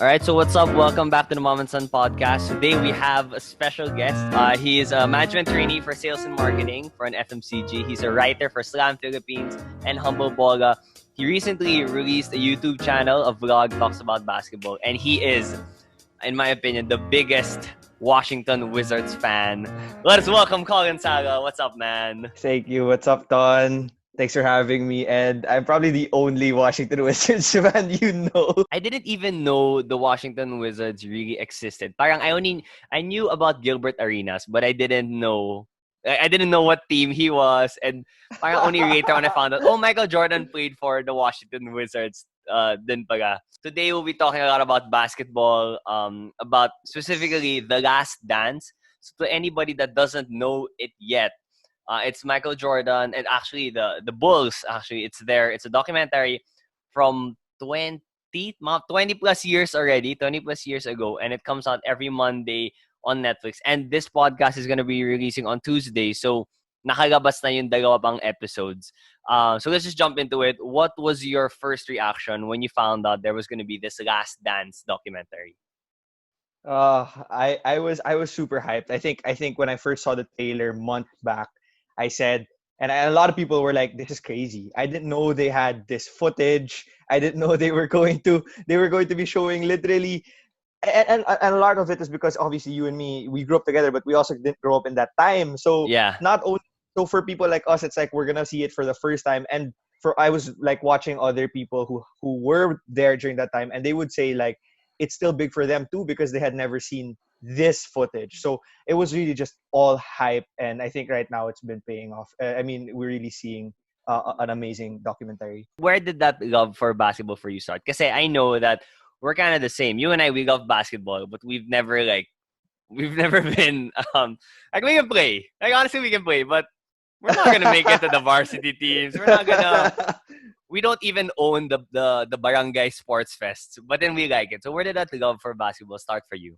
All right, so what's up? Welcome back to the Mom and Son podcast. Today we have a special guest. He is a management trainee for sales and marketing for an FMCG. He's a writer for Slam Philippines and Humble Boga. He recently released a YouTube channel, a vlog talks about basketball, and he is, in my opinion, the biggest Washington Wizards fan. Let us welcome Colin Salao. What's up, man? Thank you. What's up, Don? Thanks for having me. And I'm probably the only Washington Wizards fan you know. I didn't even know the Washington Wizards really existed. Parang I knew about Gilbert Arenas, but I didn't know what team he was, and parang only later when I found out, oh, Michael Jordan played for the Washington Wizards. Din pala. Today we'll be talking a lot about basketball, about specifically The Last Dance. So to anybody that doesn't know it yet, it's Michael Jordan and actually the Bulls. Actually, it's there. It's a documentary from 20 plus years already, 20 plus years ago, and it comes out every Monday on Netflix. And this podcast is gonna be releasing on Tuesday, so nakalabas na yung dalawa pang episodes. So let's just jump into it. What was your first reaction when you found out there was gonna be this Last Dance documentary? I was super hyped. I think when I first saw the trailer months back, I said, a lot of people were like, "This is crazy." I didn't know they had this footage. I didn't know they were going to be showing literally, and a lot of it is because obviously you and me, we grew up together, but we also didn't grow up in that time. So Yeah. not only so for people like us, it's like we're gonna see it for the first time. And for I was like watching other people who were there during that time, and they would say like it's still big for them too because they had never seen this footage. So it was really just all hype, and I think right now it's been paying off. I mean, we're really seeing an amazing documentary. Where did that love for basketball for you start? Because I know that we're kind of the same. You and I, we love basketball, but we've never been like we can play. Like honestly, we can play, but we're not gonna make it to the varsity teams. We're not gonna. We don't even own the barangay sports fest, but then we like it. So where did that love for basketball start for you?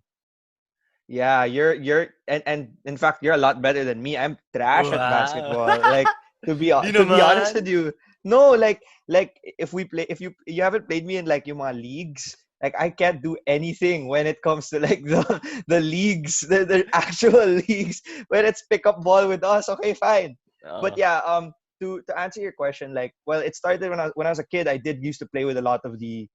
Yeah, you're and in fact you're a lot better than me. I'm trash at Wow. basketball. Like Di to be honest naman. with you, no, like if you haven't played me in like yung mga leagues, like I can't do anything when it comes to like the leagues, the actual leagues. When it's pick up ball with us, okay, fine. But Oh. yeah, to answer your question, like, well, it started when I was a kid. I did used to play with a lot of the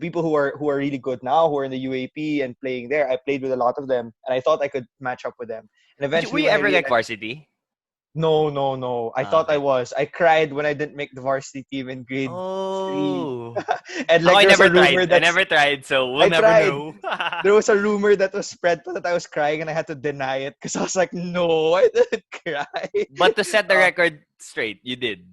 people who are really good now, who are in the UAP and playing there. I played with a lot of them, and I thought I could match up with them. And Were eventually, you when I ever like realized, varsity? no, no, no, I Ah, thought I okay. was. I cried when I didn't make the varsity team in grade three, Oh. and Ako, like I there was never a rumor tried. I that's never tried, so we'll I never tried. know. There was a rumor that was spread that I was crying, and I had to deny it because I was like, no, I didn't cry. But to set the uh, record straight, you did.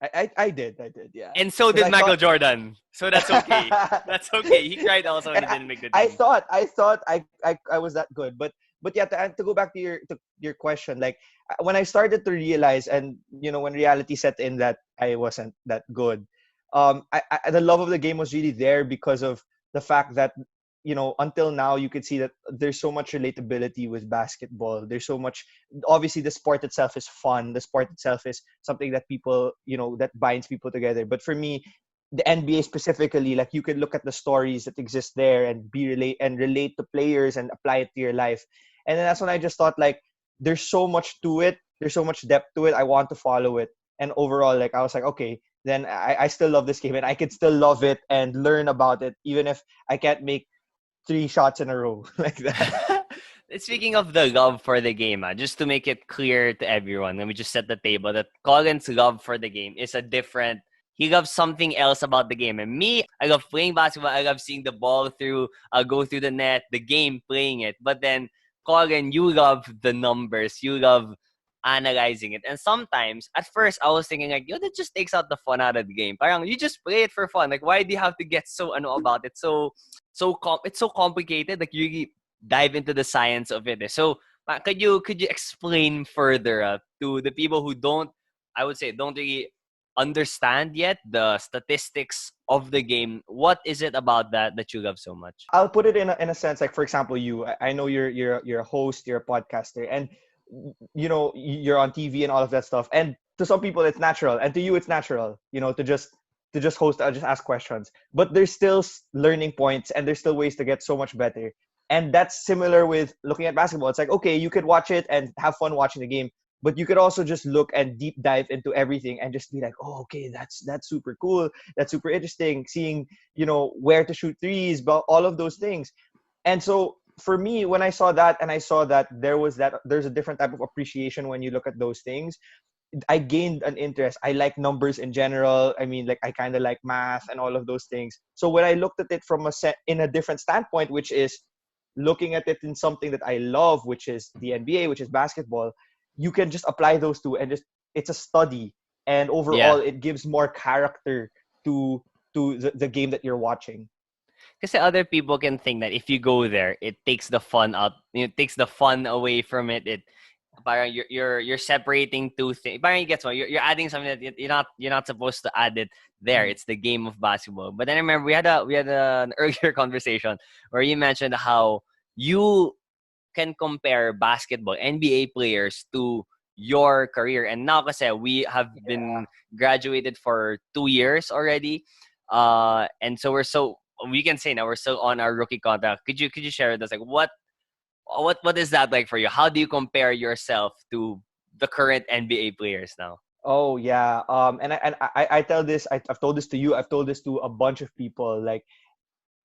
I did, yeah, And so because did I Michael thought. Jordan. So that's okay. That's okay. He cried also when And he didn't make the I team. thought I was that good, but yeah, to go back to your question, like when I started to realize, and when reality set in that I wasn't that good, the love of the game was really there because of the fact that until now you could see that there's so much relatability with basketball. There's so much. Obviously, the sport itself is fun. The sport itself is something that people that binds people together. But for me, the NBA specifically, like you can look at the stories that exist there and relate to players and apply it to your life. And then that's when I just thought like there's so much to it. There's so much depth to it. I want to follow it. And overall, like I was like, okay, then I still love this game and I can still love it and learn about it, even if I can't make three shots in a row like that. Speaking of the love for the game, just to make it clear to everyone, let me just set the table that Colin's love for the game is a different. He loves something else about the game. And me, I love playing basketball. I love seeing the ball go through the net, the game, playing it. But then, Colin, you love the numbers. You love analyzing it. And sometimes, at first, I was thinking like, yo, that just takes out the fun out of the game. Parang you just play it for fun. Like, why do you have to get so about it? It's so complicated. Like, you really dive into the science of it. So, could you explain further to the people who don't, I would say, don't really understand yet the statistics of the game? What is it about that you love so much? I'll put it in a sense, like for example, I know you're a host, you're a podcaster, and you're on TV and all of that stuff. And to some people it's natural, and to you it's natural, to just to just host. I'll just ask questions. But there's still learning points, and there's still ways to get so much better. And that's similar with looking at basketball. It's like, okay, you could watch it and have fun watching the game, but you could also just look and deep dive into everything and just be like, oh, okay, that's super cool. That's super interesting. Seeing, where to shoot threes, but all of those things. And so for me, when I saw that, and I saw that there's a different type of appreciation when you look at those things, I gained an interest. I like numbers in general. I mean, like, I kind of like math and all of those things. So when I looked at it from in a different standpoint, which is looking at it in something that I love, which is the NBA, which is basketball, you can just apply those two, and just it's a study, and overall Yeah. it gives more character to the game that you're watching. Because other people can think that if you go there, it takes the fun out. It takes the fun away from it. Parang you're separating two things. Parang you get what you're adding something that you're not supposed to add it there. It's the game of basketball. But then I remember we had an earlier conversation where you mentioned how you can compare basketball NBA players to your career. And now kasi we have Yeah. been graduated for 2 years already. And so we can say now we're still on our rookie contract. Could you share with us like what is that like for you? How do you compare yourself to the current NBA players now? Oh yeah. And I tell this. I've told this to you. I've told this to a bunch of people. Like,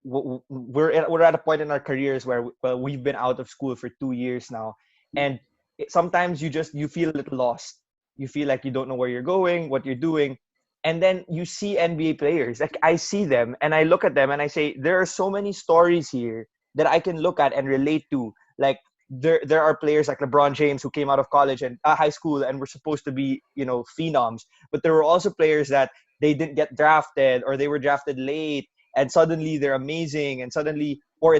we're at a point in our careers where, well, we've been out of school for 2 years now, and sometimes you feel a little lost. You feel like you don't know where you're going, what you're doing, and then you see NBA players. Like, I see them and I look at them and I say, there are so many stories here that I can look at and relate to. Like, there are players like LeBron James who came out of college and high school and were supposed to be, phenoms, but there were also players that they didn't get drafted, or they were drafted late, and suddenly they're amazing, and suddenly, or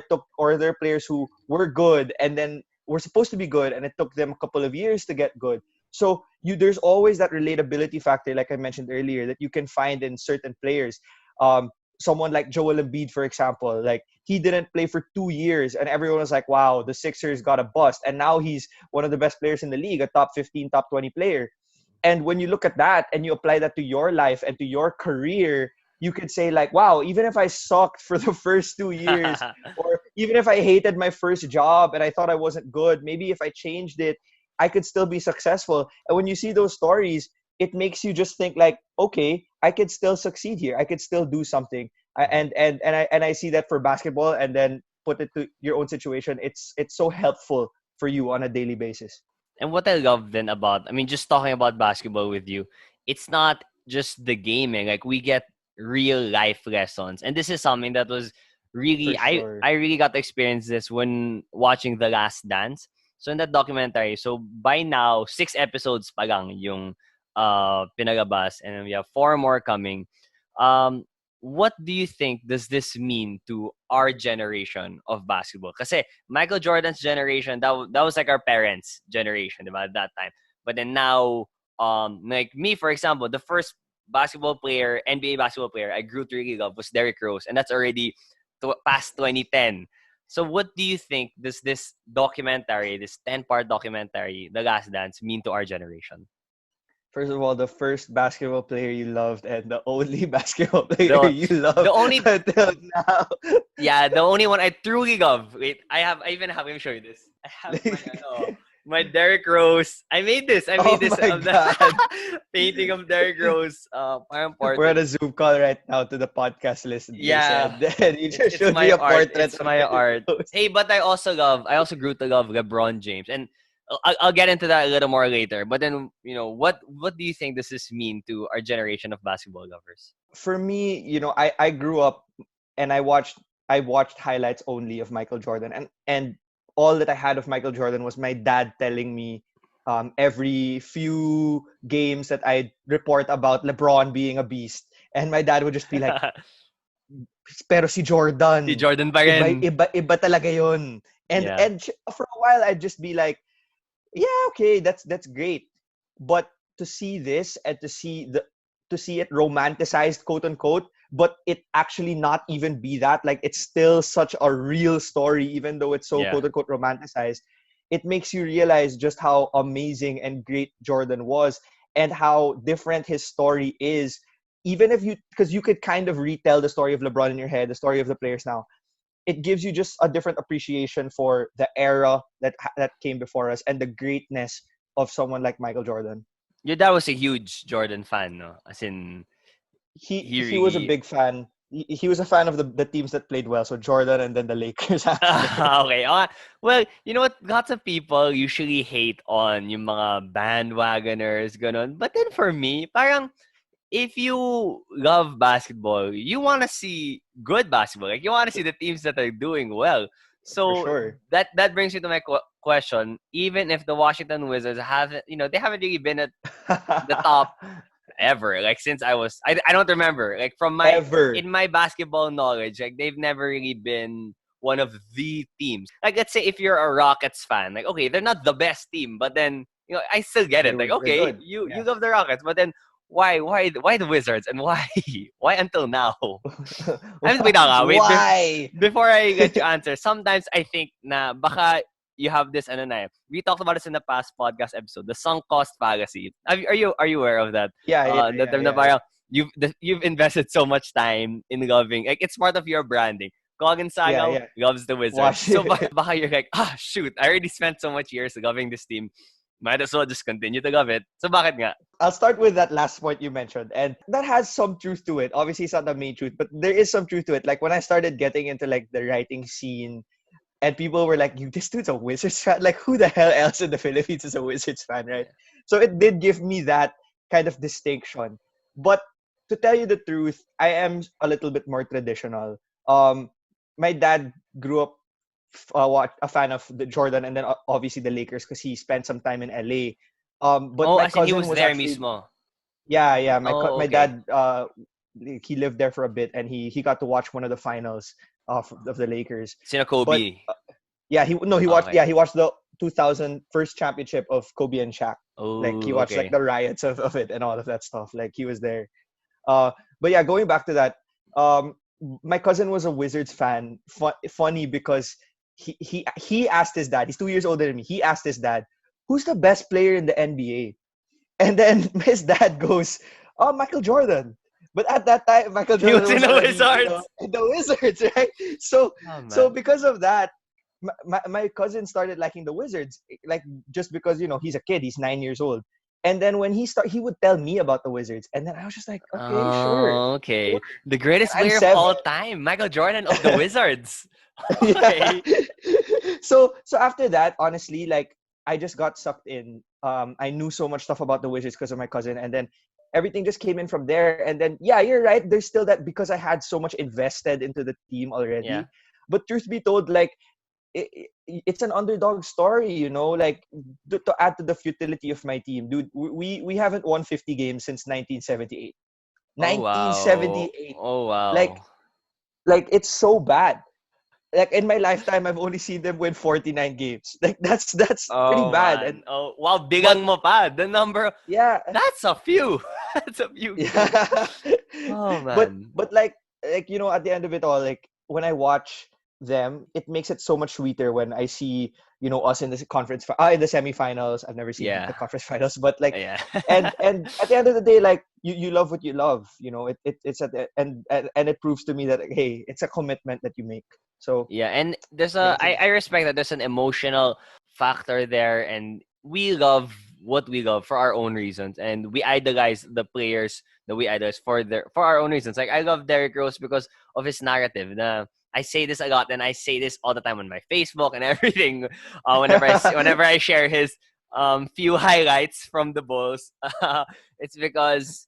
there are players who were good and then were supposed to be good, and it took them a couple of years to get good. So there's always that relatability factor, like I mentioned earlier, that you can find in certain players. Someone like Joel Embiid, for example, like, he didn't play for 2 years, and everyone was like, wow, the Sixers got a bust, and now he's one of the best players in the league, a top 15, top 20 player. And when you look at that and you apply that to your life and to your career, you could say, like, wow, even if I sucked for the first 2 years, or even if I hated my first job and I thought I wasn't good, maybe if I changed it, I could still be successful. And when you see those stories, it makes you just think, like, okay, I could still succeed here. I could still do something. And I see that for basketball, and then put it to your own situation. It's so helpful for you on a daily basis. And what I love then about, I mean, just talking about basketball with you, it's not just the gaming. Like, we get real life lessons, and this is something that was For really I sure. really got to experience this when watching The Last Dance. So in that documentary, so by now 6 episodes pa lang yung pinalabas, and we have 4 more coming. Um, what do you think does this mean to our generation of basketball? Kasi Michael Jordan's generation, that was like our parents' generation, diba, at that time. But then now, like me, for example, the first basketball player, NBA basketball player I grew to really love was Derrick Rose, and that's already past 2010. So what do you think does this documentary, this 10-part documentary, The Last Dance, mean to our generation? First of all, the first basketball player you loved, and the only basketball player The you the loved only until now. Yeah, the only one I truly love. Wait, I even have him show you this. I have my Derrick Rose. I Oh made this my of the god. painting of Derrick Rose. Parang We're at portrait. a Zoom call right now to the podcast listeners, Yeah, and then you just it's showed me my a art. portrait It's of my Derrick art. Rose. Hey, but I also grew to love LeBron James, and I'll get into that a little more later. But then, what do you think does this mean to our generation of basketball lovers? For me, I grew up, and I watched highlights only of Michael Jordan, and all that I had of Michael Jordan was my dad telling me, every few games that I report about LeBron being a beast, and my dad would just be like, pero si Si Jordan, Jordan pa iba rin. iba iba talaga 'yon. And Yeah. and for a while I'd just be like, yeah, okay, that's great. But to see this, and to see it romanticized, quote unquote, but it actually not even be that, like, it's still such a real story, even though it's so, Yeah. quote unquote, romanticized. It makes you realize just how amazing and great Jordan was, and how different his story is even if because you could kind of retell the story of LeBron in your head, the story of the players now, it gives you just a different appreciation for the era that came before us and the greatness of someone like Michael Jordan. Your dad was a huge Jordan fan, no? As in, he He was a really. big fan. He was a fan of the teams that played well, so Jordan and then the Lakers after. Okay. Well, you know what? Lots of people usually hate on yung mga bandwagoners, ganun. But then for me, parang if you love basketball, you want to see good basketball. Like you want to see the teams that are doing well. For So sure. that brings me to my question. Even if the Washington Wizards haven't, they haven't really been at the top ever. Like since I don't remember. Like from my Ever. in my basketball knowledge, like they've never really been one of the teams. Like let's say if you're a Rockets fan, like okay, they're not the best team, but then I still get it. Like They're okay, good. you Yeah. love the Rockets, but then why the Wizards and why why until now? I'm wait nga, wait Why? before I let you answer. Sometimes I think na baka you have this ano na we talked about this in the past podcast episode, the sunk cost fallacy. Are you aware of that? Yeah, yeah, The yeah, term na yeah, yeah. parang you've invested so much time in loving, like it's part of your branding. Colin Yeah, Salao yeah. loves the Wizards. Wash So it. baka you're like, shoot, I already spent so much years loving this team. Might as well just continue to love it. So bakit nga? I'll start with that last point you mentioned, and that has some truth to it. Obviously, it's not the main truth, but there is some truth to it. Like when I started getting into like the writing scene, and people were like, "You, this dude's a Wizards fan. Like, who the hell else in the Philippines is a Wizards fan, right?" So it did give me that kind of distinction. But to tell you the truth, I am a little bit more traditional. My dad grew up a fan of the Jordan and then obviously the Lakers because he spent some time in LA. But Oh, my as in he cousin was was there actually mismo. yeah. Oh, My okay. dad he lived there for a bit and he got to watch one of the finals of the Lakers. Sino But Kobe? yeah, he watched Okay. he watched the 2000 first championship of Kobe and Shaq. Like he Oh, watched like okay. the riots of it and all of that stuff. Like he was there. But yeah, going back to that, um, my cousin was a Wizards fan. Funny because he asked his dad. He's 2 years older than me. He asked his dad, "Who's the best player in the NBA?" And then his dad goes, "Oh, Michael Jordan." But at that time, Michael He Jordan was in was the already, Wizards. in the Wizards, right? So, Oh so man. because of that, my cousin started liking the Wizards, like just because he's a kid, he's 9 years old, and then when he would tell me about the Wizards, and then I was just like, okay, sure, Oh, sure. okay. The greatest And I'm player of 7. all time, Michael Jordan of the Wizards. Yeah. Okay. So after that, honestly, like I just got sucked in. I knew so much stuff about the Wizards because of my cousin, and then everything just came in from there. And then yeah, you're right. There's still that because I had so much invested into the team Yeah. already. But truth be told, like it's an underdog story, like to add to the futility of my team, dude. We haven't won 50 games since 1978. Oh wow. 1978. Oh Like wow. it's so bad. Like in my lifetime, I've only seen them win 49 games. Like that's pretty Oh bad. And man. Oh wow, but bilang mo pa. The number, yeah, that's a few. That's a few games. yeah. Oh but man. but like at the end of it all, like when I watch them, it makes it so much sweeter when I see us in the in the semifinals. I've never seen the Yeah. conference finals, but like Yeah. and at the end of the day, like you love what you love. It's at the and it proves to me that hey, it's a commitment that you make. So Yeah, and there's yeah, a I respect that there's an emotional factor there, and we love what we love for our own reasons, and we idolize the players that we idolize for our own reasons. Like I love Derrick Rose because of his narrative. I say this a lot, and I say this all the time on my Facebook and everything. Whenever I share his few highlights from the Bulls, it's because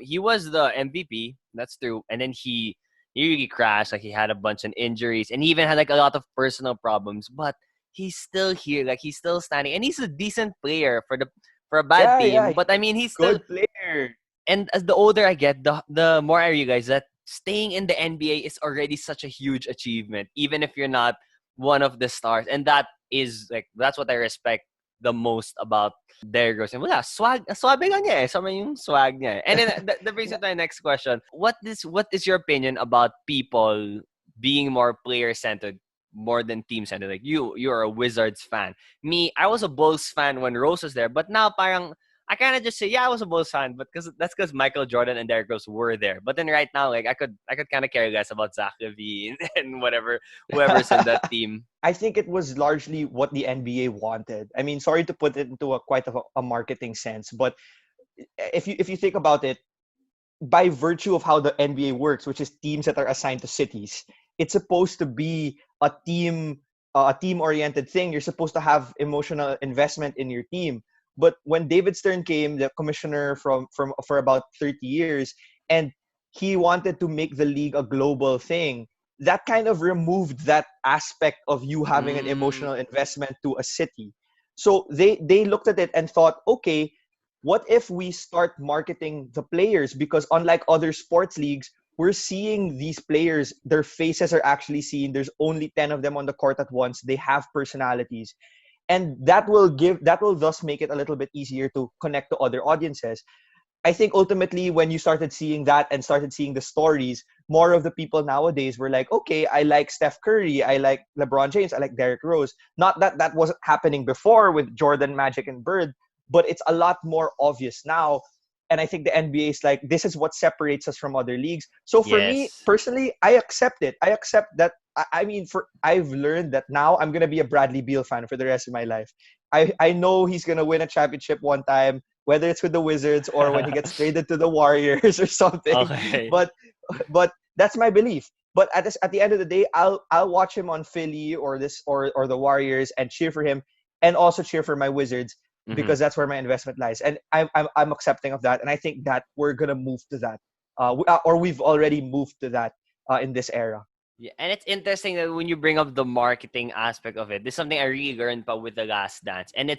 he was the MVP. That's true, and then he really crashed. Like he had a bunch of injuries, and he even had like a lot of personal problems. But he's still here. Like he's still standing, and he's a decent player for a bad yeah, team. he's But I mean, he's still. good player. And as the older I get, the more I realize that staying in the NBA is already such a huge achievement, even if you're not one of the stars. And that's what I respect the most about Derrick Rose. And wala, swabe lang niya eh. Sama yung swag niya eh. And then that brings me to my next question. What is your opinion about people being more player centered more than team centered? Like you're a Wizards fan. Me, I was a Bulls fan when Rose was there, but now parang I kind of just say, yeah, I was a Bulls fan, but that's because Michael Jordan and Derrick Rose were there. But then right now, like I could kind of care less about Zach LaVine and whatever whoever's in that team. I think it was largely what the NBA wanted. I mean, sorry to put it into a quite of a marketing sense, but if you think about it, by virtue of how the NBA works, which is teams that are assigned to cities, it's supposed to be a team oriented thing. You're supposed to have emotional investment in your team. But when David Stern came, the commissioner from for about 30 years, and he wanted to make the league a global thing, that kind of removed that aspect of you having an Mm, emotional investment to a city. So they looked at it and thought, okay, what if we start marketing the players? Because unlike other sports leagues, we're seeing these players, their faces are actually seen. There's only 10 of them on the court at once. They have personalities. And that will thus make it a little bit easier to connect to other audiences. I think ultimately when you started seeing that and started seeing the stories, more of the people nowadays were like, okay, I like Steph Curry, I like LeBron James, I like Derrick Rose. Not that that wasn't happening before with Jordan, Magic, and Bird, but it's a lot more obvious now. And I think the NBA is like, this is what separates us from other leagues. So for me yes. personally, I accept it. I accept that. I mean, I've learned that now I'm gonna be a Bradley Beal fan for the rest of my life. I know he's gonna win a championship one time, whether it's with the Wizards or when he gets traded to the Warriors or something. Okay. But that's my belief. But at the end of the day, I'll watch him on Philly or the Warriors and cheer for him, and also cheer for my Wizards hmm because that's where my investment lies. And I'm accepting of that, and I think that we're gonna move to that, or we've already moved to that in this era. Yeah, and it's interesting that when you bring up the marketing aspect of it, this is something I really learned about with the Last Dance, and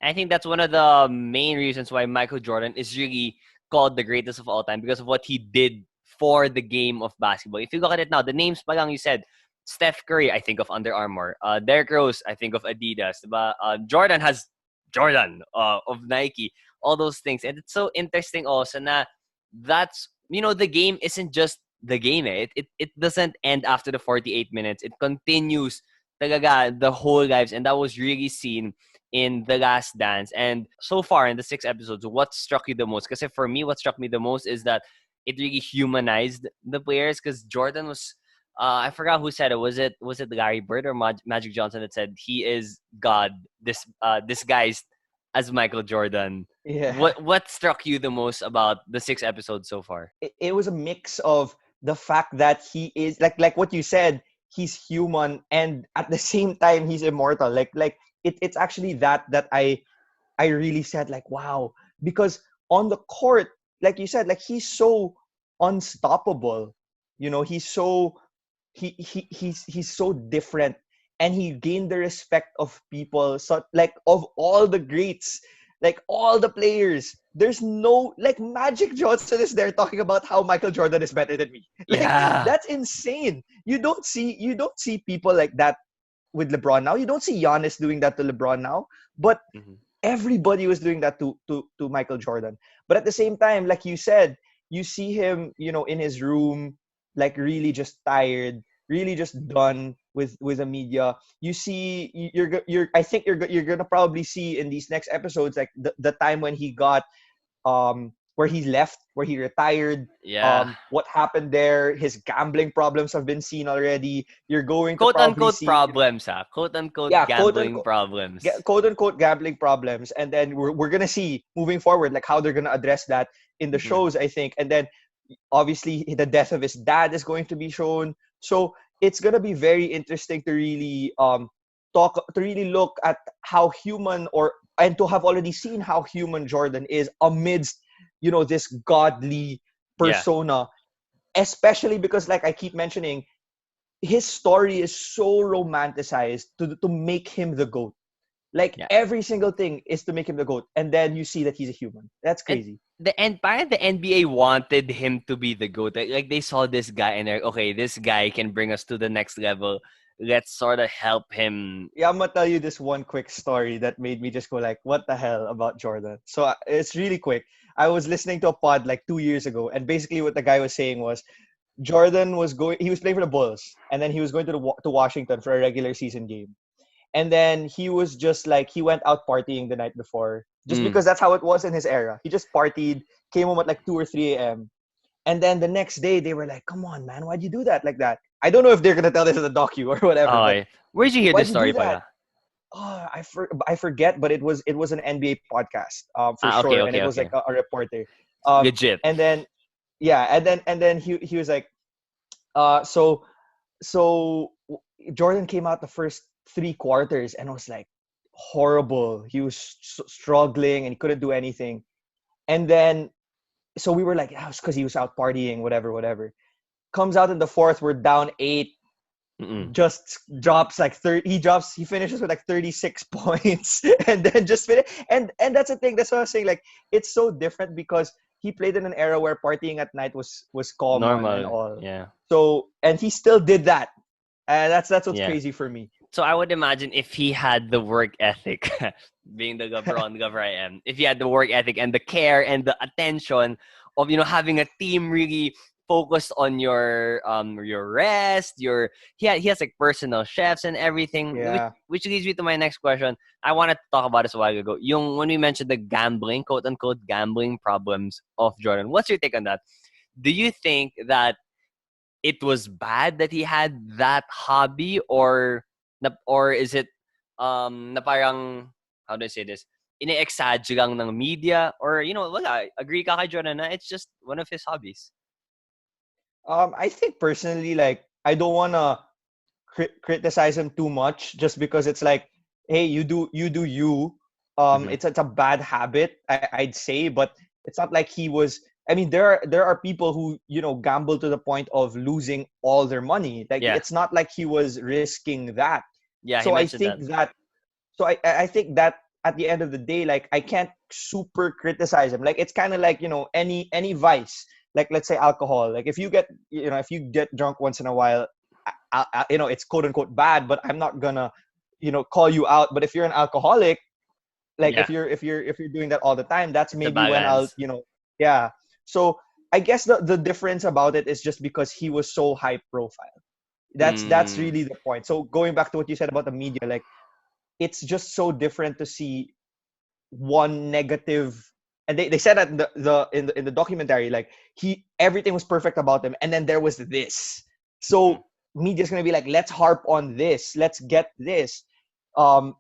I think that's one of the main reasons why Michael Jordan is really called the greatest of all time because of what he did for the game of basketball. If you look at it now, the names pa lang you said, Steph Curry, I think of Under Armour. Derrick Rose, I think of Adidas. Diba? Jordan has Jordan of Nike. All those things, and it's so interesting also na that's the game isn't just the game. It doesn't end after the 48 minutes. It continues talaga the whole lives, and that was really seen in The Last Dance. And so far in the 6 episodes, what struck you the most? Because for me, what struck me the most is that it really humanized the players. Because Jordan was, I forgot who said it. Was it Larry Bird or Magic Johnson that said he is God? Disguised as Michael Jordan. Yeah. What struck you the most about the 6 episodes so far? It was a mix of the fact that he is like what you said, he's human, and at the same time he's immortal. It's actually that I really said like, wow, because on the court, like you said, like he's so unstoppable. He's so he's so different, and he gained the respect of people, so like of all the greats, like all the players. There's no, like, Magic Johnson is there talking about how Michael Jordan is better than me. Like, Yeah. that's insane. You don't see people like that with LeBron now. You don't see Giannis doing that to LeBron now. But Mhm. everybody was doing that to Michael Jordan. But at the same time, like you said, you see him, in his room, like really just tired, really just done with the media. You see, you're I think you're gonna probably see in these next episodes like the time when he got where he left, where he retired, Yeah. what happened there. His gambling problems have been seen already. You're going to Quote probably unquote see, problems, ha. Quote unquote yeah, gambling problems. quote unquote gambling problems, and then we're gonna see moving forward like how they're gonna address that in the Mhm. shows, I think. And then obviously the death of his dad is going to be shown. So it's gonna be very interesting to really look at how human, or and to have already seen how human Jordan is amidst this godly Yeah. persona, especially because, like I keep mentioning, his story is so romanticized to make him the GOAT. Like Yeah. every single thing is to make him the GOAT, and then you see that he's a human. That's And crazy. parang the NBA wanted him to be the GOAT. Like they saw this guy and they're okay, this guy can bring us to the next level. Let's sort of help him. Yeah, I'm gonna tell you this one quick story that made me just go like, "What the hell?" about Jordan. So it's really quick. I was listening to a pod like 2 years ago, and basically what the guy was saying was Jordan was going. He was playing for the Bulls, and then he was going to Washington for a regular season game. And then he was just like, he went out partying the night before. just because that's how it was in his era. He just partied, came home at like 2 or 3 a.m. And then the next day, they were like, come on, man, why'd you do that like that? I don't know if they're going to tell this in the docu or whatever, Oh, but yeah. Where'd you hear this why'd you do story, that? pala? Oh, I forget, but it was an NBA podcast, for Okay, sure, and it okay, was like okay. a reporter. Legit. And then yeah, and then he was like, so Jordan came out the first 3 quarters and was like horrible. He was struggling and he couldn't do anything. And then so we were like, yeah, it's because he was out partying, whatever. Comes out in the fourth, we're down 8. Mm-mm. Just drops like 30. He finishes with like 36 points, and then just finish. And that's the thing. That's what I was saying. Like, it's so different because he played in an era where partying at night was common and Normal. all. Yeah. So, and he still did that. And that's what's Yeah. crazy for me. So I would imagine if he had the work ethic, being the Lebron I am, if he had the work ethic and the care and the attention of having a team really focused on your rest, he has like personal chefs and everything, Yeah. which leads me to my next question. I wanted to talk about this a while ago. When we mentioned the gambling, quote unquote gambling problems of Jordan. What's your take on that? Do you think that it was bad that he had that hobby, or is it na parang, how do I say this, ine-exaggerate lang ng media, or wala, agree ka kay Jordan na it's just one of his hobbies? I think personally, like, I don't wanna criticize him too much just because it's like, hey, you. Mm-hmm. It's a bad habit, I'd say, but it's not like he was. I mean, there are people who gamble to the point of losing all their money. Like, Yeah, it's not like he was risking that. yeah, he So I mentioned think that. that. So I think that at the end of the day, like, I can't super criticize him. Like, it's kind of like any vice. Like, let's say alcohol. Like, if you get drunk once in a while, it's quote unquote bad, but I'm not gonna call you out. But if you're an alcoholic, like, Yeah, if you're doing that all the time, that's it's a maybe when balance. yeah. So I guess the difference about it is just because he was so high profile. That's Mm, really the point. So going back to what you said about the media, like, it's just so different to see one negative. And they said that in the documentary, like, everything was perfect about him, and then there was this. mm-mm. So media's gonna be like, let's harp on this, let's get this. And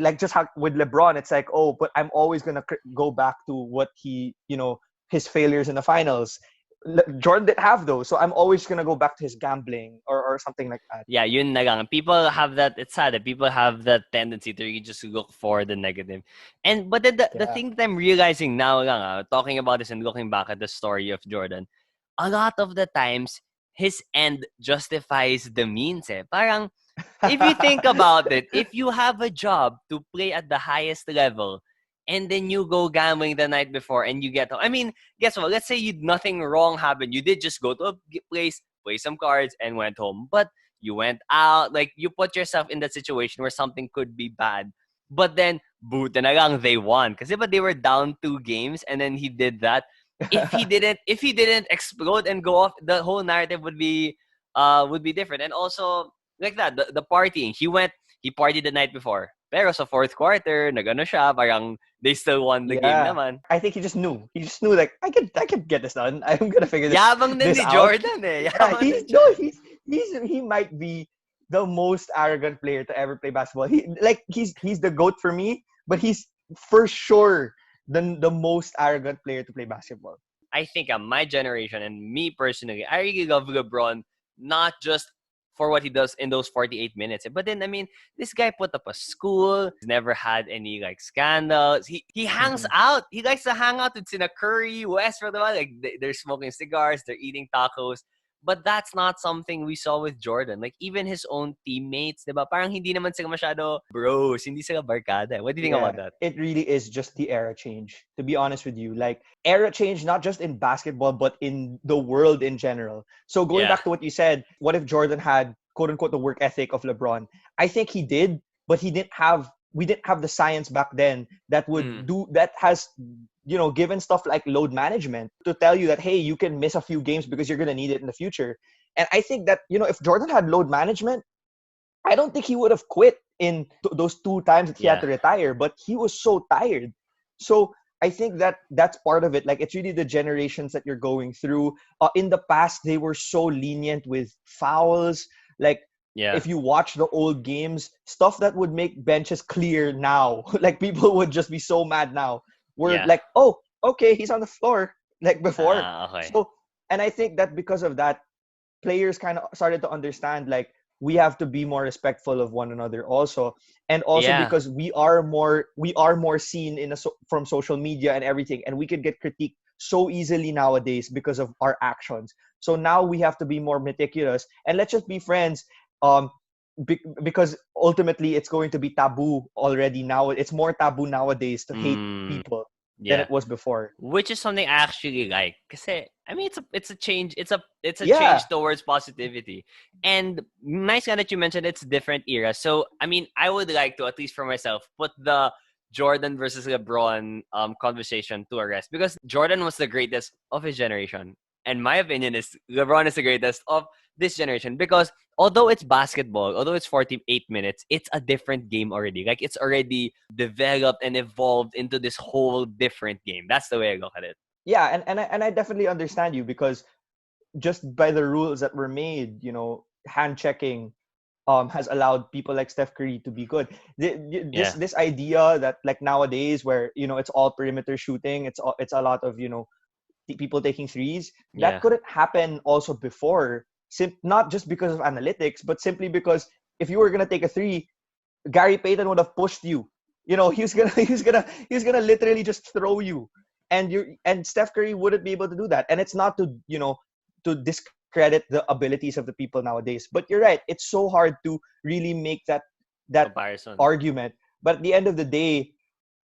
like, just how with LeBron, it's like, oh, but I'm always gonna go back to what his failures in the finals. Jordan didn't have those, so I'm always gonna go back to his gambling or something like that. Yeah, yun na lang. People have that. It's sad that people have that tendency to really just look for the negative. But then the Yeah. thing that I'm realizing now, lang, talking about this and looking back at the story of Jordan, a lot of the times his end justifies the means. Parang if you think about it, if you have a job to play at the highest level, and then you go gambling the night before and you get home. I mean, guess what? Let's say nothing wrong happened. You did just go to a place, play some cards, and went home. But you went out, like you put yourself in that situation where something could be bad. But then, buta na lang, they won. Kasi but they were down 2 games, and then he did that. If he didn't explode and go off, the whole narrative would be different. And also, like that, the partying. He partied the night before. Pero sa fourth quarter, nagano siya, parang they still won the game Yeah. naman. I think he just knew. He just knew, like, I could get this done. I'm gonna figure this Yabang din this ni out. Jordan eh. Yeah, Yabang din siya. he might be the most arrogant player to ever play basketball. He's the GOAT for me, but he's for sure the most arrogant player to play basketball. I think my generation and me personally, I really love LeBron, not just for what he does in those 48 minutes. But then, I mean, this guy put up a school. He's never had any like scandals. He hangs Mhm. out. He likes to hang out with Sina Curry, Westbrook, diba? Like they're smoking cigars, they're eating tacos. But that's not something we saw with Jordan. Like even his own teammates, diba? Parang hindi naman sila masyado bros, hindi sila barkada. What do you think about Yeah, that? it really is just the era change, to be honest with you. Like, era change, not just in basketball, but in the world in general. So going Yeah. back to what you said, what if Jordan had, quote unquote, the work ethic of LeBron? I think he did, but we didn't have the science back then that Mm. has given stuff like load management to tell you that, hey, you can miss a few games because you're gonna need it in the future. And I think that, if Jordan had load management, I don't think he would have quit in those 2 times that he had Yeah. to retire, but he was so tired. So I think that that's part of it. Like, it's really the generations that you're going through. In the past, they were so lenient with fouls. Like, Yeah. if you watch the old games, stuff that would make benches clear now, like people would just be so mad now. We're Yeah. like, oh, okay, he's on the floor, like before. Ah, okay. So, and I think that because of that, players kind of started to understand, like, we have to be more respectful of one another also, and also Yeah. because we are more seen from social media and everything, and we could get critiqued so easily nowadays because of our actions. So now we have to be more meticulous, and let's just be friends. Because ultimately it's going to be taboo already now. It's more taboo nowadays to hate Mm, people than yeah. it was before. Which is something I actually like. Kasi, I mean, it's a change. It's a Yeah. change towards positivity. And nice nga that you mentioned it's different era. So I mean, I would like to, at least for myself, put the Jordan versus LeBron conversation to a rest, because Jordan was the greatest of his generation, and my opinion is LeBron is the greatest of this generation, because although it's basketball, although it's 48 minutes, it's a different game already. Like, it's already developed and evolved into this whole different game. That's the way I look at it. Yeah, and I definitely understand you, because just by the rules that were made, hand checking has allowed people like Steph Curry to be good. This Yeah. this idea that, like, nowadays, where it's all perimeter shooting, it's a lot of people taking threes. That Yeah. couldn't happen also before. Not just because of analytics, but simply because if you were gonna take a three, Gary Payton would have pushed you. He was gonna literally just throw you, and Steph Curry wouldn't be able to do that. And it's not to discredit the abilities of the people nowadays, but you're right. It's so hard to really make that Comparison. argument. But at the end of the day,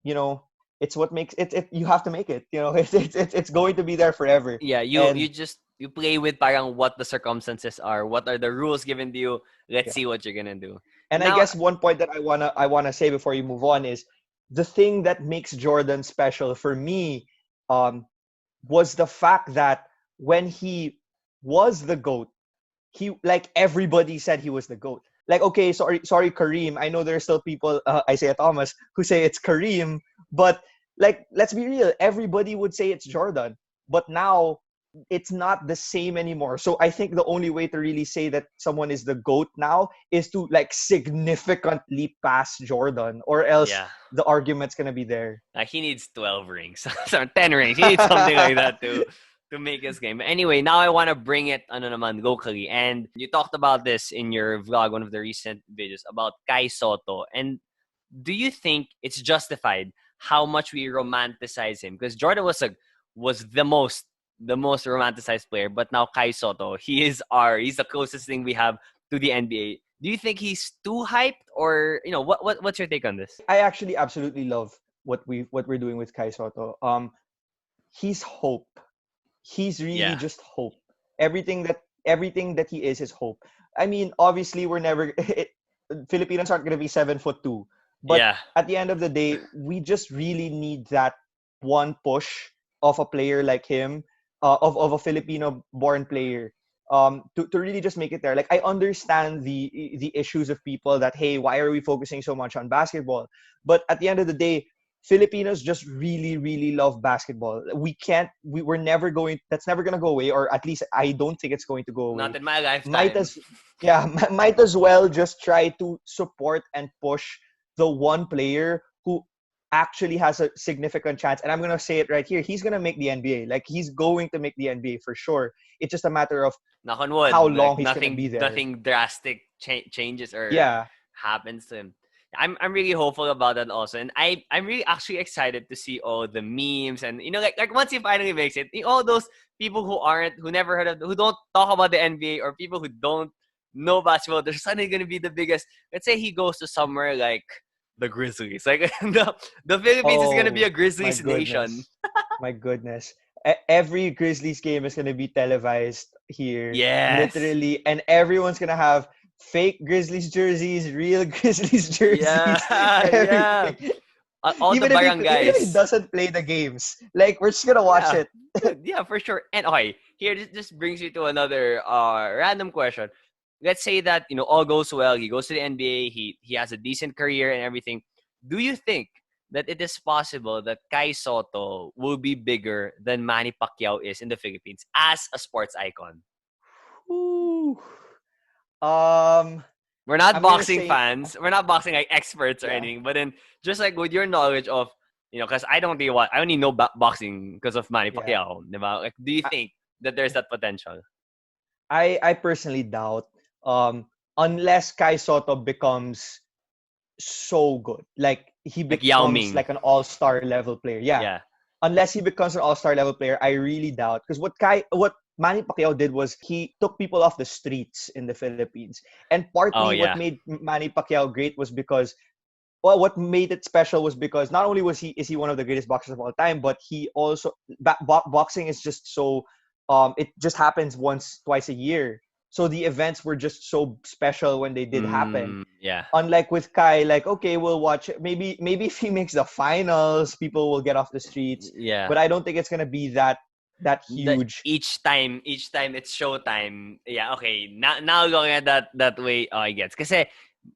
you know, it's what makes it. You have to make it. It's going to be there forever. Yeah, you And just you play with parang what the circumstances are, what are the rules given to you. Let's yeah. see what you're gonna do. And I Now, guess one point that I wanna say before you move on is the thing that makes Jordan special for me, um, was the fact that when he was the GOAT, he, like, everybody said he was the GOAT. Like, okay, sorry, Kareem. I know there are still people, Isaiah Thomas, who say it's Kareem, but, like, let's be real. Everybody would say it's Jordan, but now it's not the same anymore. So I think the only way to really say that someone is the GOAT now is to, like, significantly pass Jordan, or else yeah, the argument's gonna be there. he needs 12 rings, so 10 rings. He needs something like that to make his game. But anyway, now I want to bring it ano naman locally, and you talked about this in your vlog, one of the recent videos about Kai Sotto. And do you think it's justified how much we romanticize him? Because Jordan was the most romanticized player, but now Kai Sotto, he's the closest thing we have to the NBA. Do you think he's too hyped, or what's your take on this? I actually absolutely love what we're doing with Kai Soto. He's hope. He's really Yeah, just hope. Everything that he is hope. I mean, obviously, we're never Filipinos aren't gonna be 7'2", but yeah, at the end of the day, we just really need that one push of a player like him, of a Filipino-born player, to really just make it there. Like, I understand the issues of people that, hey, why are we focusing so much on basketball? But at the end of the day, Filipinos just really, really love basketball. We're never going. That's never gonna go away, or at least I don't think it's going to go not away. in my Might lifetime. as yeah, might as well just try to support and push the one player who actually has a significant chance. And I'm gonna say it right here. He's gonna make the NBA. Like, he's going to make the NBA for sure. It's just a matter of Knock on how wood, like long he's gonna be there. nothing drastic changes or Yeah. happens to him. I'm really hopeful about that also, and I'm really actually excited to see all the memes, and like once he finally makes it, all those people who never heard of, who don't talk about the NBA, or people who don't know basketball, they're suddenly gonna be the biggest. Let's say he goes to somewhere like the Grizzlies, like the Philippines is gonna be a Oh my Grizzlies nation. goodness. My goodness. Every Grizzlies game is gonna be televised here, Yes, literally, and everyone's gonna have fake Grizzlies jerseys, real Grizzlies yeah, jerseys, yeah. everything. All the Even if he barangays. doesn't play the games, like, we're just gonna watch Yeah, it. yeah, for sure. And okay, here this brings me to another random question. Let's say that all goes well. He goes to the NBA. He has a decent career and everything. Do you think that it is possible that Kai Sotto will be bigger than Manny Pacquiao is in the Philippines as a sports icon? Ooh. Um, We're not I'm gonna boxing say, fans. We're not boxing like experts or yeah. anything. But then, just like with your knowledge of, because I don't really I only know boxing because of Manny Yeah. Pacquiao. Diba? Like, do you I think that there's that potential? I personally doubt, unless Kai Soto becomes so good. Like he Like Yao becomes Ming. like an all-star level player. Yeah. Yeah. Unless he becomes an all-star level player, I really doubt. Because what Manny Pacquiao did was he took people off the streets in the Philippines. And Oh partly what yeah. made Manny Pacquiao great was because, well, what made it special was because not only is he one of the greatest boxers of all time, but he also boxing is just so, it just happens once twice a year. So the events were just so special when they did happen. Yeah. Unlike with Kai, like, okay, we'll watch it. Maybe if he makes the finals, people will get off the streets. Yeah. But I don't think it's gonna be that That huge. each time it's showtime. Yeah, okay. Now going at that way, I guess. Kasi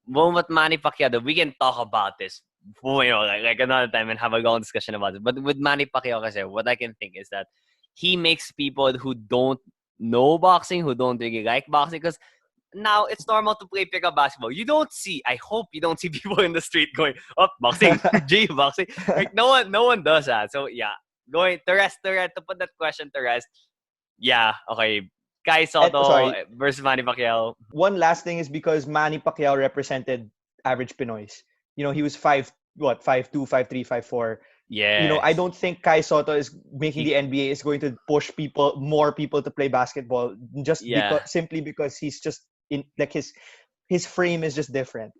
what Manny Pacquiao, we can talk about this, like another time and have a long discussion about it. But with Manny Pacquiao, kasi what I can think is that he makes people who don't know boxing, who don't really like boxing, because now it's normal to play pickup basketball. You don't see. I hope you don't see people in the street going, "Oh, boxing, G boxing." Like no one does that. So yeah, going to put that question to rest. Yeah, okay. Kai And Soto sorry, versus Manny Pacquiao. one last thing is because Manny Pacquiao represented average Pinoys. He was 5'2", 5'3", 5'4". I Yes. don't think Kai Soto is making He, the NBA is going to push more people to play basketball just yeah. because he's just in, like, his frame is just different.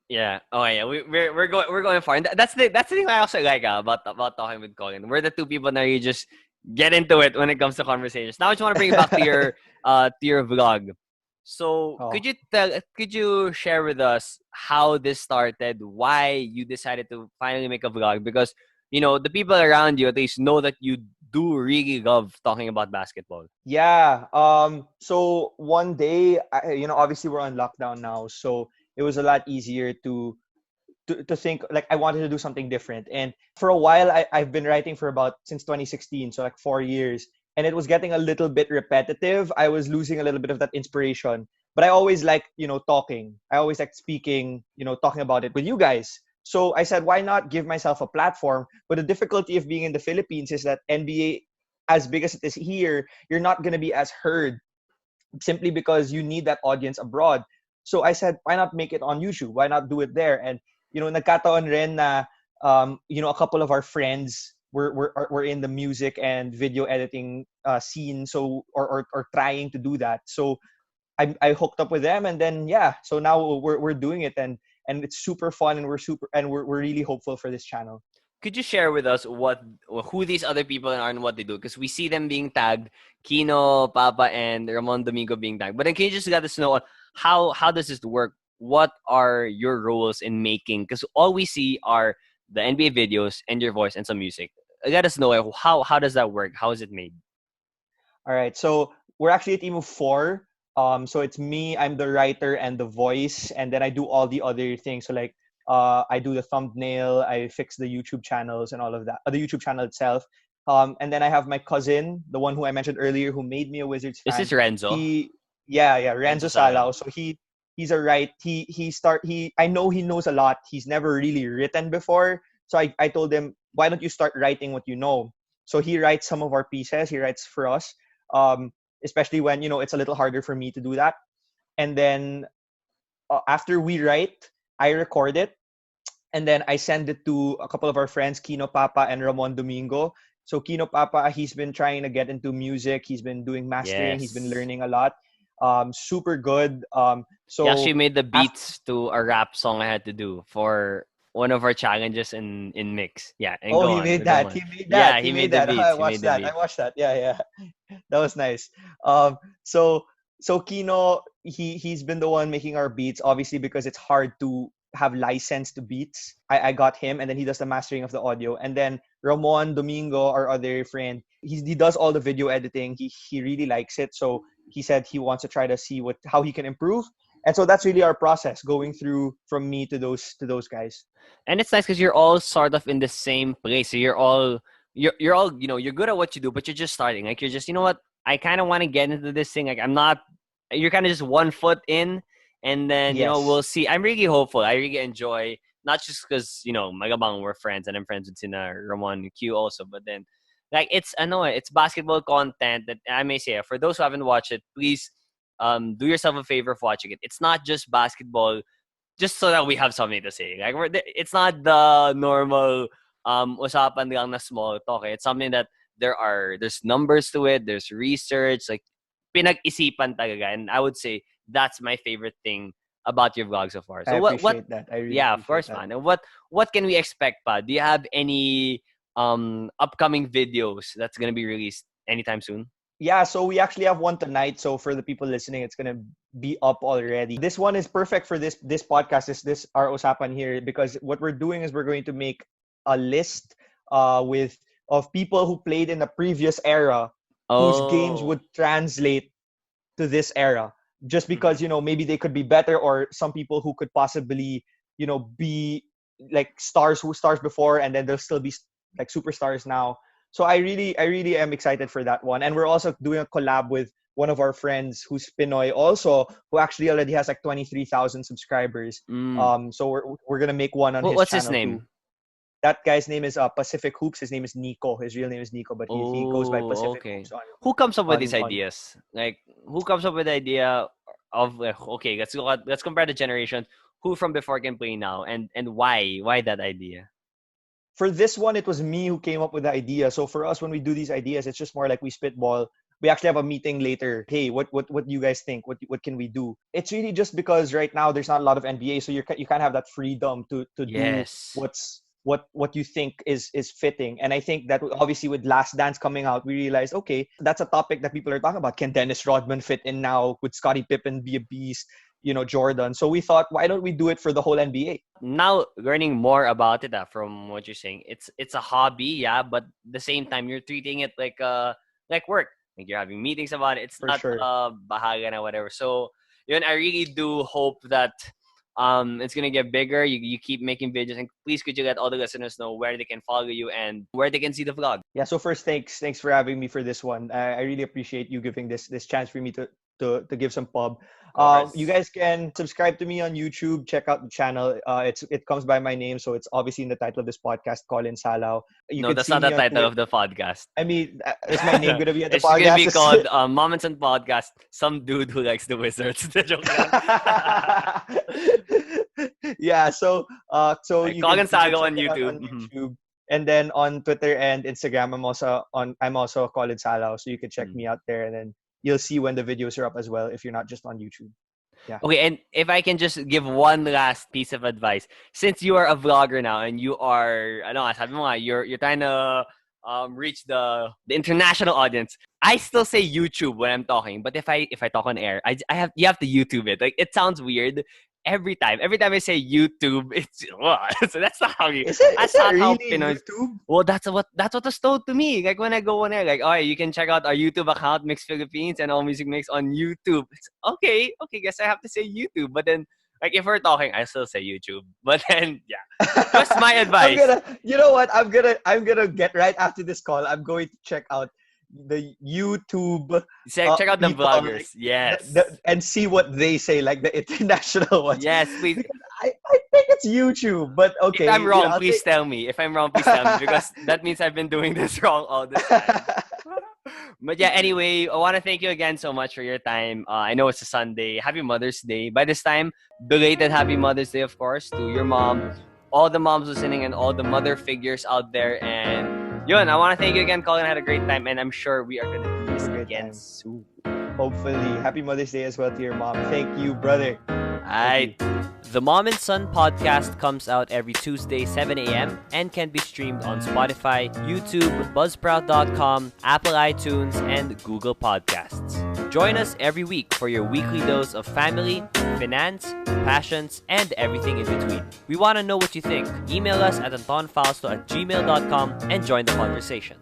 Yeah. Oh yeah. We're going far. And that's the thing I also like about talking with Colin. We're the two people that you just get into it when it comes to conversations. Now I just want to bring it back to your vlog. So Oh. could you share with us how this started? Why you decided to finally make a vlog? Because the people around you at least know that you do really love talking about basketball. Yeah. So one day, obviously we're on lockdown now, so it was a lot easier to think, like, I wanted to do something different. And for a while, I've been writing for about since 2016, so like 4 years. And it was getting a little bit repetitive. I was losing a little bit of that inspiration. But I always like, talking. I always like speaking, talking about it with you guys. So I said, why not give myself a platform? But the difficulty of being in the Philippines is that NBA, as big as it is here, you're not going to be as heard simply because you need that audience abroad. So I said, why not make it on YouTube? Why not do it there? And nagkataon rin na a couple of our friends were in the music and video editing scene, so or trying to do that. So I hooked up with them, and then yeah, so now we're doing it, and it's super fun, and we're really hopeful for this channel. Could you share with us who these other people are and what they do? Because we see them being tagged, Kino, Papa, and Ramon Domingo being tagged. But then can you just let us know how does this work? What are your roles in making? Because all we see are the NBA videos and your voice and some music. Let us know how does that work? How is it made? All right. So we're actually a team of four. So it's me, I'm the writer and the voice, and then I do all the other things. So like, I do the thumbnail, I fix the YouTube channels and all of that, the YouTube channel itself. And then I have my cousin, the one who I mentioned earlier, who made me a Wizards Is this fan. Renzo? He, yeah, Renzo Renzo Salao. Salao. So he's a right. I know he knows a lot. He's never really written before. So I told him, why don't you start writing what you know? So he writes some of our pieces. He writes for us. Um, Especially when it's a little harder for me to do that. And then after we write, I record it, and then I send it to a couple of our friends, Kino Papa and Ramon Domingo. So Kino Papa, he's been trying to get into music. He's been doing mastering. He's been Yes. learning a lot. Super good. He actually So made the after, beats to a rap song I had to do for one of our challenges in mix. Yeah, and oh, go he on, made go that. on. He made that. Yeah, He he made made the that. I beats. He watched made the that. I beats. watched that. Yeah, yeah. That was nice. So Kino, he's been the one making our beats, obviously because it's hard to have licensed beats. I got him, and then he does the mastering of the audio. And then Ramon Domingo, our other friend, he does all the video editing. He really likes it, so he said he wants to try to see how he can improve. And so that's really our process, going through from me to those guys. And it's nice because you're all sort of in the same place. So you're all, you're good at what you do, but you're just starting. Like, you're just, you know what, I kind of want to get into this thing. Like, I'm not. You're kind of just 1 foot in, and then we'll Yes. see. I'm really hopeful. I really enjoy, not just because Magabang, we're friends, and I'm friends with Sina, Ramon, Q also, but then like it's basketball content that I may say, for those who haven't watched it, please do yourself a favor of watching it. It's not just basketball, just so that we have something to say. Like, it's not the normal usapan lang na small talk. It's something that there's numbers to it, there's research, like pinag-isipan talaga. And I would say that's my favorite thing about your vlog so far. I So appreciate that. I really yeah, of appreciate course, that. man. And what can we expect, pa? Do you have any upcoming videos that's gonna be released anytime soon? Yeah, so we actually have one tonight. So for the people listening, it's gonna be up already. This one is perfect for this podcast. Is this our usapan here? Because what we're doing is we're going to make a list with of people who played in the previous era, whose games Oh. would translate to this era. Just because Mhm. maybe they could be better, or some people who could possibly be like stars before, and then they'll still be like superstars now. So I really am excited for that one. And we're also doing a collab with one of our friends who's Pinoy also, who actually already has like 23,000 subscribers. Mm. So we're gonna make one on his What's his channel too. name? That guy's name is Pacific Hoops. His name is Nico. His real name is Nico, but he goes by Oh, Pacific okay. Hoops on Who comes up with these on ideas? Like, who comes up with the idea of, like, okay, let's compare the generations. Who from before can play now, and why? Why that idea? For this one, it was me who came up with the idea. So for us, when we do these ideas, it's just more like we spitball. We actually have a meeting later. Hey, what do you guys think? What can we do? It's really just because right now there's not a lot of NBA, so you can't have that freedom to do Yes. what you think is fitting. And I think that obviously with Last Dance coming out, we realized, okay, that's a topic that people are talking about. Can Dennis Rodman fit in now? Could Scottie Pippen be a beast? Jordan. So we thought, why don't we do it for the whole NBA? Now learning more about it, from what you're saying, it's a hobby, yeah, but at the same time you're treating it like work. Like, you're having meetings about it. It's For not sure. bahaga na whatever. So I really do hope that it's gonna get bigger. You keep making videos, and please could you let all the listeners know where they can follow you and where they can see the vlog. Yeah. So first, thanks for having me for this one. I really appreciate you giving this chance for me to give some pub. Of course. You guys can subscribe to me on YouTube. Check out the channel. It comes by my name, so it's obviously in the title of this podcast, Colin Salao. You No, can that's see not the me on title Twitter. of the podcast. I mean, is my name gonna be at the It's gonna be podcast? called Moments and Podcast. Some dude who likes the Wizards. Joke lang. Yeah. So Like, you can Colin Salao check on it out YouTube. on YouTube. And then on Twitter and Instagram, I'm also Colin Salao, so you can check Mhm. me out there, and then you'll see when the videos are up as well if you're not just on YouTube. Yeah. Okay, and if I can just give one last piece of advice, since you are a vlogger now and you are, I know, sabi mo nga, you're trying to reach the international audience. I still say YouTube when I'm talking, but if I talk on air, you have to YouTube it. Like, it sounds weird. Every time I say YouTube, it's so that's not how you. Is That's that not how really Pinoy. YouTube? Well, that's what was told to me. Like, when I go on air, like, oh, you can check out our YouTube account, Mix Philippines, and All Music Mix on YouTube. It's okay. Guess I have to say YouTube. But then, like, if we're talking, I still say YouTube. But then, yeah, just my advice. You know what? I'm gonna get right after this call. I'm going to check out the YouTube Check out the people, like vloggers. Yes, and see what they say, like the international ones. yes, please. Because I think it's YouTube, but If okay, I'm wrong, I'll please take. tell me. If I'm wrong, please tell me, because that means I've been doing this wrong all the time. But yeah, anyway, I want to thank you again so much for your time. I know it's a Sunday. Happy Mother's Day. By this time, belated Happy Mother's Day, of course, to your mom, all the moms listening, and all the mother figures out there. And yun, I want to thank you again, Colin. I had a great time, and I'm sure we are going to do this Great again time. soon. Hopefully, happy Mother's Day as well to your mom. Thank you, brother. Alright. The Mom and Son podcast comes out every Tuesday, 7 a.m. and can be streamed on Spotify, YouTube, Buzzsprout.com, Apple iTunes, and Google Podcasts. Join us every week for your weekly dose of family, finance, passions, and everything in between. We want to know what you think. Email us at antonfausto@gmail.com and join the conversation.